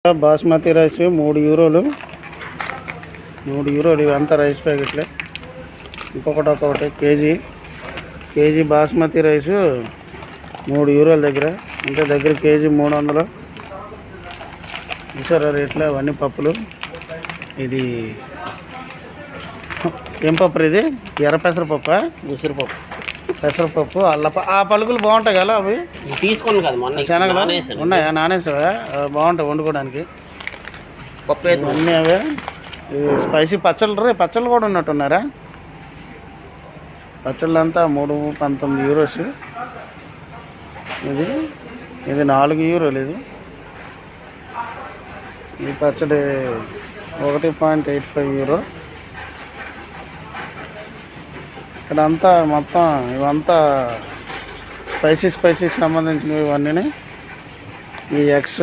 Basmati rice 3 యూరోలు. 3 యూరోలు ఇవంతా rice ప్యాకెట్లే. ఒక్కొక్కటి KG basmati rice 3 యూరోల దగ్గర. అంటే దగ్గర కేజీ 300. చూసారా రేట్లు అవన్నీ పప్పులు. ఇది ఏం పప్పు ఇది? ఎర్ర పెసరపప్పు, పెసరపప్పు, ఆ పలుకులు బాగుంటాయి కదా అవి. తీసుకోండి కదా మొన్న శనగలు ఉన్నాయా? నానేసావా? బాగుంటాయి వండుకోవడానికి పప్పు అన్నీ అవే. ఇది స్పైసీ పచ్చళ్ళు కూడా ఉన్నట్టున్నారా? పచ్చళ్ళు అంతా 3.19 యూరోస్. ఇది 4 యూరోలు. ఈ పచ్చడి 1.85 యూరో. ఇక్కడంతా మొత్తం ఇవంతా స్పైసీకి సంబంధించినవి ఇవన్నీ. ఈ ఎగ్స్